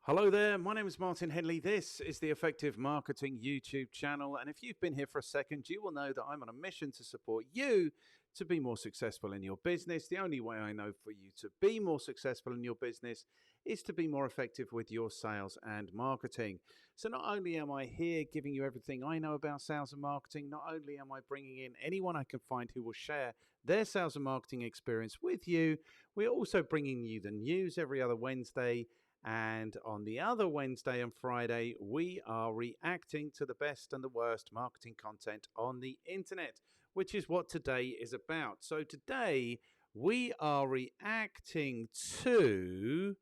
Hello there, my name is Martin Henley. This is the Effective Marketing YouTube channel, and if you've been here for a second, you will know that I'm on a mission to support you to be more successful in your business. The only way I know for you to be more successful in your business is to be more effective with your sales and marketing. So not only am I here giving you everything I know about sales and marketing, not only am I bringing in anyone I can find who will share their sales and marketing experience with you, we're also bringing you the news every other Wednesday. And on the other Wednesday and Friday, we are reacting to the best and the worst marketing content on the internet, which is what today is about. So today we are reacting to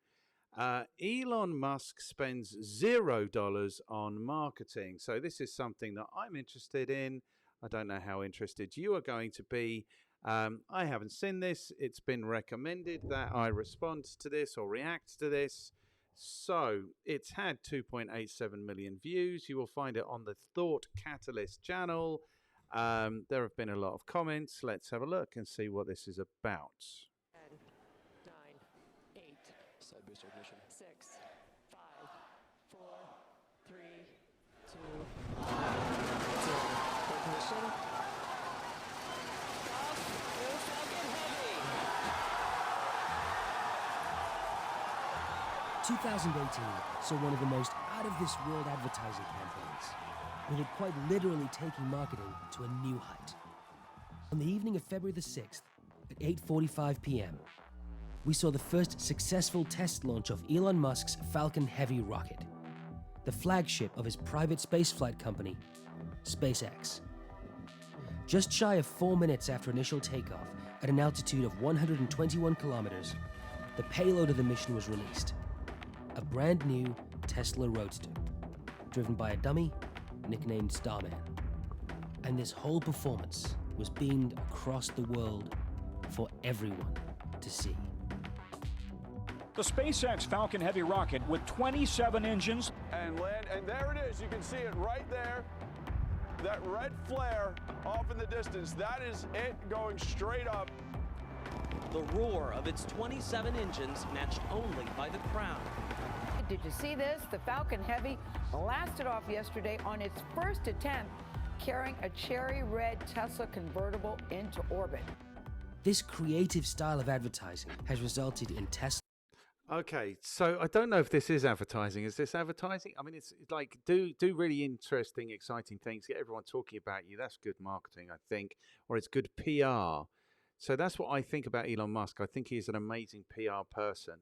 Elon Musk spends $0 on marketing. So this is something that I'm interested in. I don't know how interested you are going to be. I haven't seen this. It's been recommended that I respond to this or react to this. So it's had 2.87 million views. You will find it on the Thought Catalyst channel. There have been a lot of comments. Let's have a look and see what this is about. 10, 9, 8, Side booster ignition. 6, 5, 4, 3, 2, 1. Ignition. Off. Go Falcon Heavy. 2018 saw one of the most out-of-this-world advertising campaigns, with it quite literally taking marketing to a new height. On the evening of February the 6th, at 8:45 p.m., we saw the first successful test launch of Elon Musk's Falcon Heavy rocket, the flagship of his private spaceflight company, SpaceX. Just shy of 4 minutes after initial takeoff, at an altitude of 121 kilometers, the payload of the mission was released. A brand new Tesla Roadster, driven by a dummy nicknamed Starman. And this whole performance was beamed across the world for everyone to see. The SpaceX Falcon Heavy rocket with 27 engines. And there it is. You can see it right there. That red flare off in the distance. That is it going straight up. The roar of its 27 engines matched only by the crown. Did you see this? The Falcon Heavy blasted off yesterday on its first attempt, carrying a cherry red Tesla convertible into orbit. This creative style of advertising has resulted in Tesla. Okay, so I don't know if this is advertising. Is this advertising? I mean, it's like do really interesting, exciting things. Get everyone talking about you. That's good marketing, I think, or it's good PR. So that's what I think about Elon Musk. I think he's an amazing PR person.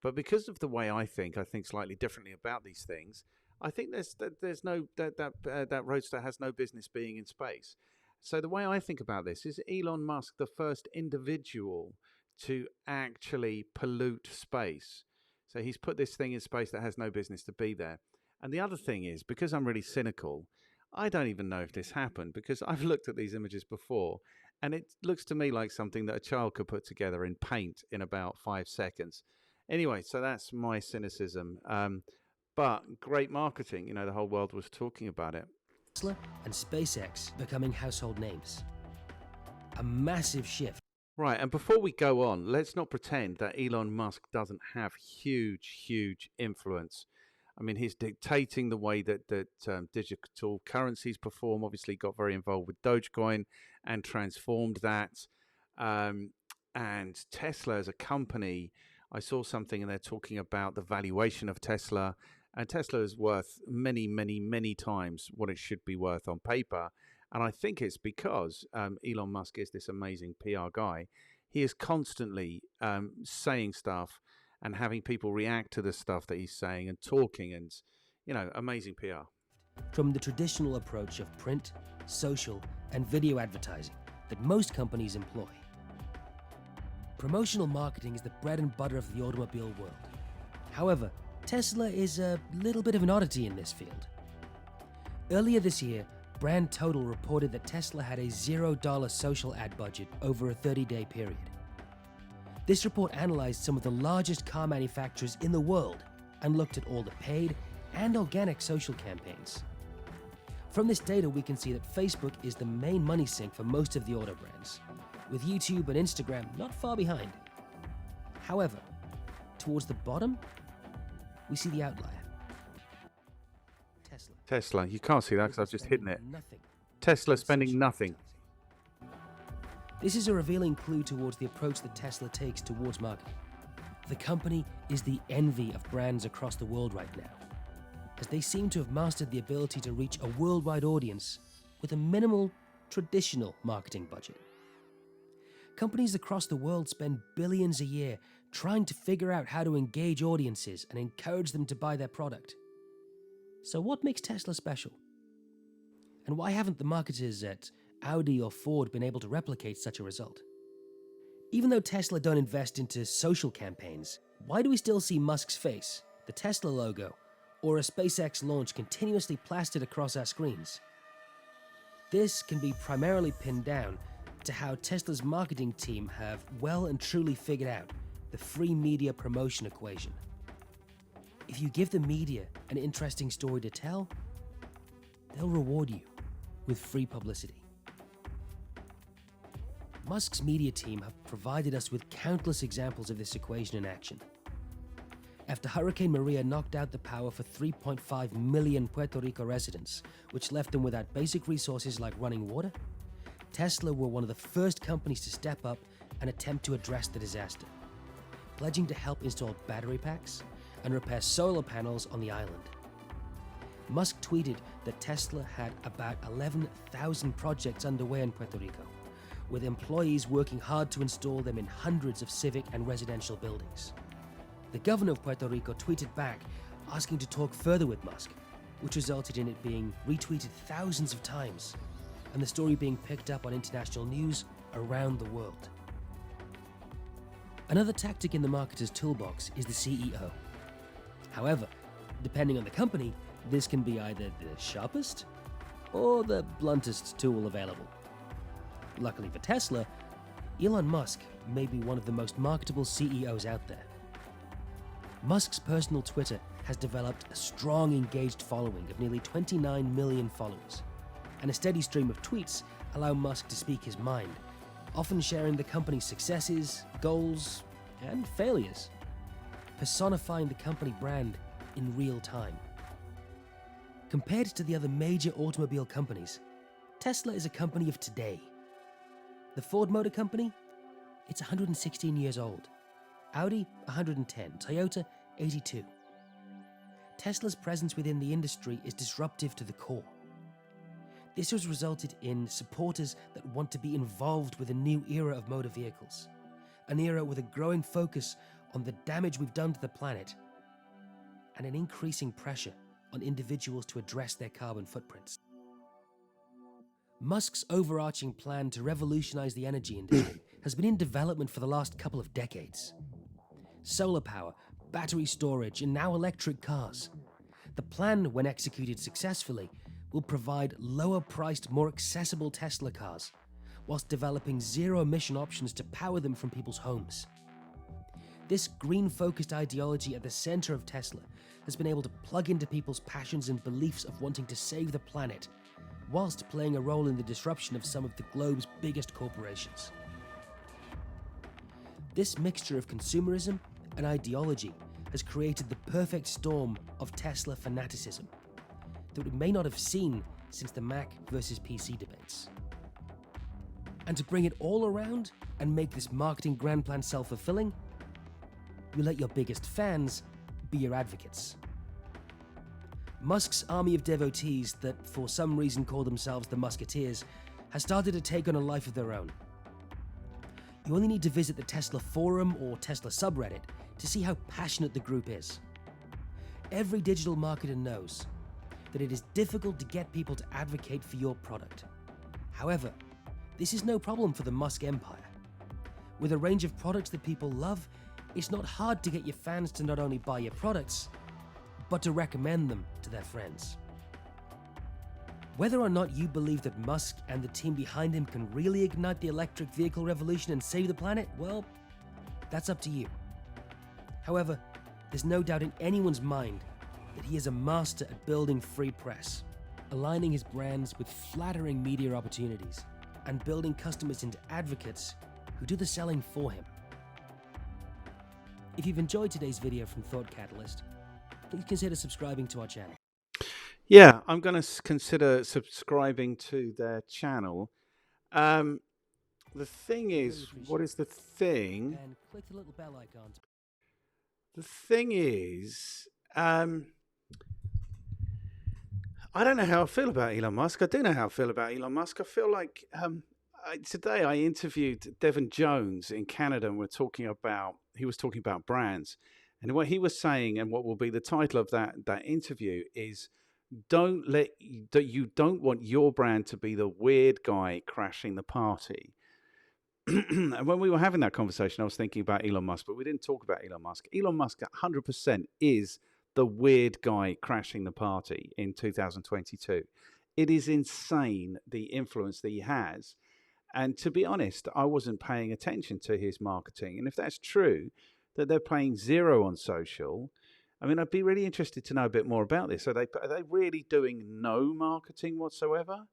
But because of the way I think slightly differently about these things. I think that Roadster has no business being in space. So the way I think about this is Elon Musk the first individual to actually pollute space. So he's put this thing in space that has no business to be there. And the other thing is, because I'm really cynical, I don't even know if this happened, because I've looked at these images before and it looks to me like something that a child could put together in paint in about 5 seconds. Anyway, so that's my cynicism. But great marketing, the whole world was talking about it. Tesla and SpaceX becoming household names. A massive shift. Right, and before we go on, let's not pretend that Elon Musk doesn't have huge influence. I mean, he's dictating the way that digital currencies perform. Obviously, got very involved with Dogecoin and transformed that. And Tesla as a company, I saw something and they're talking about the valuation of Tesla. And Tesla is worth many times what it should be worth on paper. And I think it's because Elon Musk is this amazing PR guy. He is constantly saying stuff and having people react to the stuff that he's saying and talking and, amazing PR. From the traditional approach of print, social, and video advertising that most companies employ. Promotional marketing is the bread and butter of the automobile world. However, Tesla is a little bit of an oddity in this field. Earlier this year, Brand Total reported that Tesla had a $0 social ad budget over a 30-day period. This report analyzed some of the largest car manufacturers in the world and looked at all the paid and organic social campaigns. From this data, we can see that Facebook is the main money sink for most of the auto brands, with YouTube and Instagram not far behind. However, towards the bottom, we see the outlier. Tesla. Tesla. You can't see that because I've just hidden it. Nothing. Tesla spending nothing. This is a revealing clue towards the approach that Tesla takes towards marketing. The company is the envy of brands across the world right now, as they seem to have mastered the ability to reach a worldwide audience with a minimal, traditional marketing budget. Companies across the world spend billions a year trying to figure out how to engage audiences and encourage them to buy their product. So what makes Tesla special? And why haven't the marketers at Audi or Ford been able to replicate such a result? Even though Tesla don't invest into social campaigns, why do we still see Musk's face, the Tesla logo, or a SpaceX launch continuously plastered across our screens? This can be primarily pinned down to how Tesla's marketing team have well and truly figured out the free media promotion equation. If you give the media an interesting story to tell, they'll reward you with free publicity. Musk's media team have provided us with countless examples of this equation in action. After Hurricane Maria knocked out the power for 3.5 million Puerto Rico residents, which left them without basic resources like running water, Tesla were one of the first companies to step up and attempt to address the disaster, pledging to help install battery packs and repair solar panels on the island. Musk tweeted that Tesla had about 11,000 projects underway in Puerto Rico, with employees working hard to install them in hundreds of civic and residential buildings. The governor of Puerto Rico tweeted back asking to talk further with Musk, which resulted in it being retweeted thousands of times, and the story being picked up on international news around the world. Another tactic in the marketer's toolbox is the CEO. However, depending on the company, this can be either the sharpest or the bluntest tool available. Luckily for Tesla, Elon Musk may be one of the most marketable CEOs out there. Musk's personal Twitter has developed a strong, engaged following of nearly 29 million followers, and a steady stream of tweets allow Musk to speak his mind, often sharing the company's successes, goals, and failures, personifying the company brand in real time. Compared to the other major automobile companies, Tesla is a company of today. The Ford Motor Company, it's 116 years old. Audi, 110. Toyota, 82. Tesla's presence within the industry is disruptive to the core. This has resulted in supporters that want to be involved with a new era of motor vehicles, an era with a growing focus on the damage we've done to the planet, and an increasing pressure on individuals to address their carbon footprints. Musk's overarching plan to revolutionize the energy industry has been in development for the last couple of decades. Solar power, battery storage, and now electric cars. The plan, when executed successfully, will provide lower-priced, more accessible Tesla cars, whilst developing zero-emission options to power them from people's homes. This green-focused ideology at the center of Tesla has been able to plug into people's passions and beliefs of wanting to save the planet, whilst playing a role in the disruption of some of the globe's biggest corporations. This mixture of consumerism and ideology has created the perfect storm of Tesla fanaticism that we may not have seen since the Mac versus PC debates. And to bring it all around and make this marketing grand plan self-fulfilling, you let your biggest fans be your advocates. Musk's army of devotees that for some reason call themselves the Musketeers has started to take on a life of their own. You only need to visit the Tesla forum or Tesla subreddit to see how passionate the group is. Every digital marketer knows that it is difficult to get people to advocate for your product. However, this is no problem for the Musk empire. With a range of products that people love, it's not hard to get your fans to not only buy your products, but to recommend them to their friends. Whether or not you believe that Musk and the team behind him can really ignite the electric vehicle revolution and save the planet, well, that's up to you. However, there's no doubt in anyone's mind that he is a master at building free press, aligning his brands with flattering media opportunities, and building customers into advocates who do the selling for him. If you've enjoyed today's video from Thought Catalyst, please consider subscribing to our channel. Yeah, I'm going to consider subscribing to their channel. The thing is, what is the thing? And click the little bell icon. The thing is, I don't know how I feel about Elon Musk. I do know how I feel about Elon Musk. I feel like today I interviewed Devin Jones in Canada, and he was talking about brands. And what he was saying, and what will be the title of that interview, is you don't want your brand to be the weird guy crashing the party. And when we were having that conversation, I was thinking about Elon Musk, but we didn't talk about Elon Musk. Elon Musk 100% is the weird guy crashing the party in 2022. It is insane, the influence that he has. And to be honest, I wasn't paying attention to his marketing. And if that's true, that they're playing zero on social, I mean, I'd be really interested to know a bit more about this. Are they really doing no marketing whatsoever?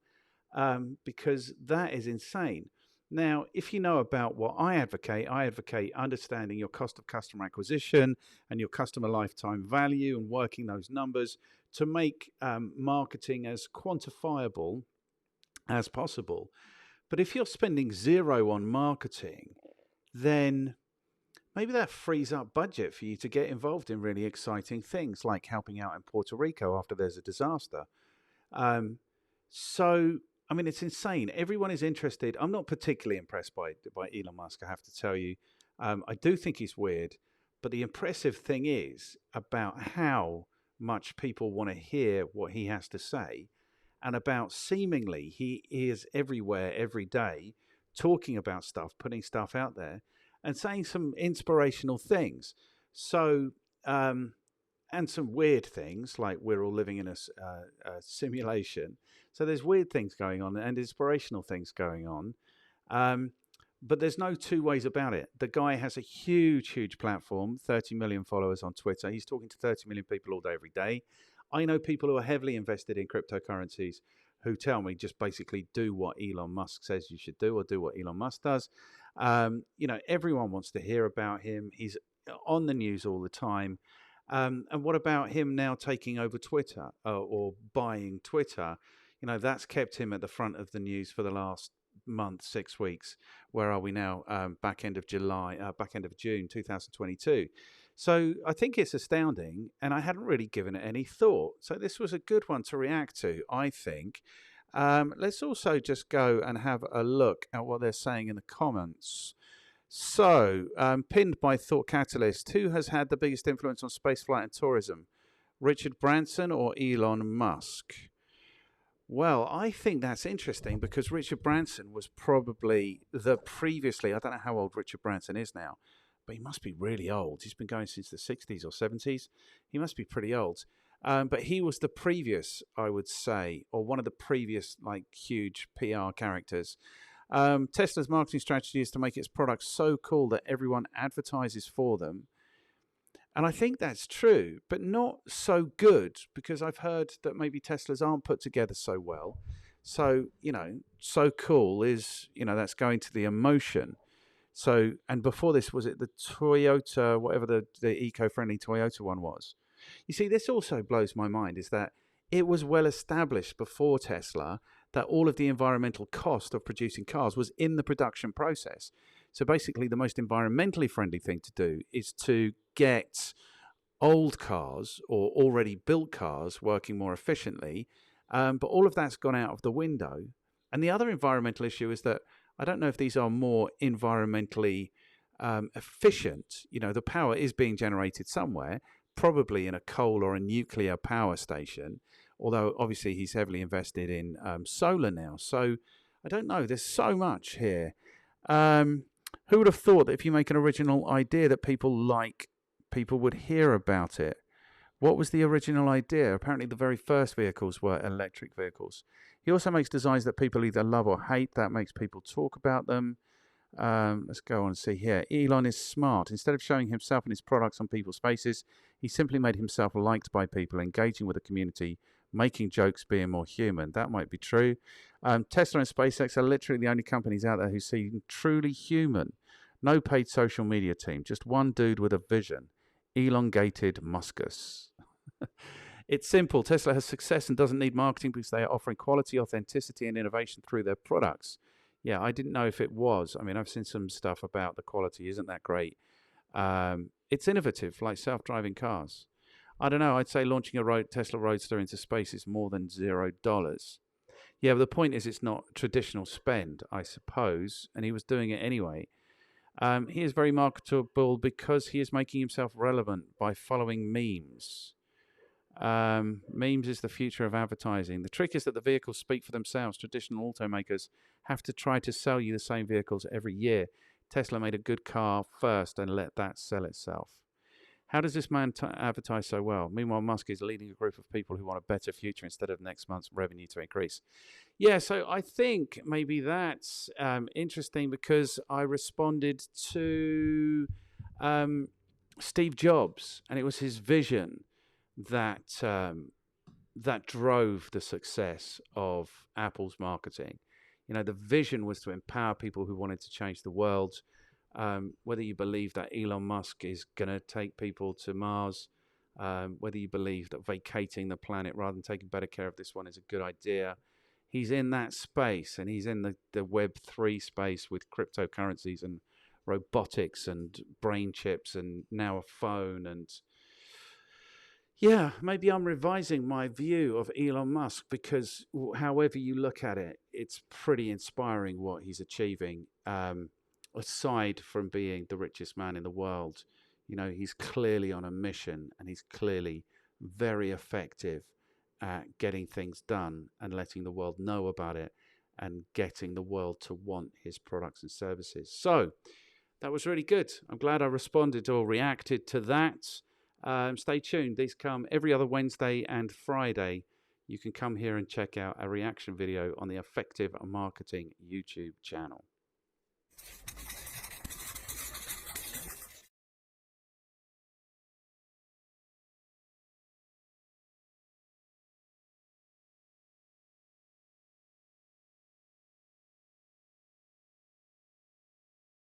Because that is insane. Now, if you know about what I advocate understanding your cost of customer acquisition and your customer lifetime value and working those numbers to make marketing as quantifiable as possible. But if you're spending zero on marketing, then maybe that frees up budget for you to get involved in really exciting things like helping out in Puerto Rico after there's a disaster. So, I mean, it's insane. Everyone is interested. I'm not particularly impressed by Elon Musk, I have to tell you. I do think he's weird. But the impressive thing is about how much people want to hear what he has to say, and about seemingly he is everywhere every day talking about stuff, putting stuff out there, and saying some inspirational things. So, and some weird things, like we're all living in a simulation. So there's weird things going on and inspirational things going on. But there's no two ways about it. The guy has a huge, huge platform, 30 million followers on Twitter. He's talking to 30 million people all day, every day. I know people who are heavily invested in cryptocurrencies who tell me just basically do what Elon Musk says you should do, or do what Elon Musk does. Everyone wants to hear about him. He's on the news all the time. And what about him now taking over Twitter or buying Twitter? That's kept him at the front of the news for the last month, 6 weeks. Where are we now? Back end of June 2022. So I think it's astounding, and I hadn't really given it any thought. So this was a good one to react to, I think. Let's also just go and have a look at what they're saying in the comments. So, pinned by Thought Catalyst, who has had the biggest influence on spaceflight and tourism? Richard Branson or Elon Musk? Well, I think that's interesting because Richard Branson was probably I don't know how old Richard Branson is now, but he must be really old. He's been going since the 60s or 70s. He must be pretty old. But he was the previous, I would say, or one of the previous huge PR characters. Tesla's marketing strategy is to make its products so cool that everyone advertises for them. And I think that's true, but not so good, because I've heard that maybe Teslas aren't put together so well. So, so cool is, that's going to the emotion. So, and before this, was it the Toyota, whatever the eco-friendly Toyota one was? You see, this also blows my mind, is that it was well established before Tesla that all of the environmental cost of producing cars was in the production process. So basically, the most environmentally friendly thing to do is to get old cars or already built cars working more efficiently. But all of that's gone out of the window. And the other environmental issue is that I don't know if these are more environmentally efficient. The power is being generated somewhere, probably in a coal or a nuclear power station, although obviously he's heavily invested in solar now. So I don't know. There's so much here. Who would have thought that if you make an original idea that people like, people would hear about it? What was the original idea? Apparently the very first vehicles were electric vehicles. He also makes designs that people either love or hate. That makes people talk about them. Let's go on and see here. Elon is smart. Instead of showing himself and his products on people's faces, he simply made himself liked by people, engaging with the community, making jokes, being more human. That might be true. Tesla and SpaceX are literally the only companies out there who seem truly human. No paid social media team, just one dude with a vision. Elongated Muskus. It's simple. Tesla has success and doesn't need marketing because they are offering quality, authenticity, and innovation through their products. Yeah, I didn't know if it was. I mean, I've seen some stuff about the quality isn't that great. It's innovative, like self-driving cars. I don't know. I'd say launching a Tesla Roadster into space is more than $0. Yeah, but the point is it's not traditional spend, I suppose, and he was doing it anyway. He is very marketable because he is making himself relevant by following memes. Memes is the future of advertising. The trick is that the vehicles speak for themselves. Traditional automakers have to try to sell you the same vehicles every year. Tesla made a good car first and let that sell itself. How does this man advertise so well? Meanwhile, Musk is leading a group of people who want a better future instead of next month's revenue to increase. Yeah, so I think maybe that's interesting because I responded to Steve Jobs, and it was his vision that that drove the success of Apple's marketing. You know, the vision was to empower people who wanted to change the world. Whether you believe that Elon Musk is going to take people to Mars, whether you believe that vacating the planet rather than taking better care of this one is a good idea, he's in that space, and he's in the Web3 space with cryptocurrencies and robotics and brain chips and now a phone. And yeah, maybe I'm revising my view of Elon Musk because however you look at it, it's pretty inspiring what he's achieving. Aside from being the richest man in the world, you know, he's clearly on a mission, and he's clearly very effective at getting things done and letting the world know about it and getting the world to want his products and services. So that was really good. I'm glad I responded or reacted to that. Stay tuned. These come every other Wednesday and Friday. You can come here and check out a reaction video on the Effective Marketing YouTube channel.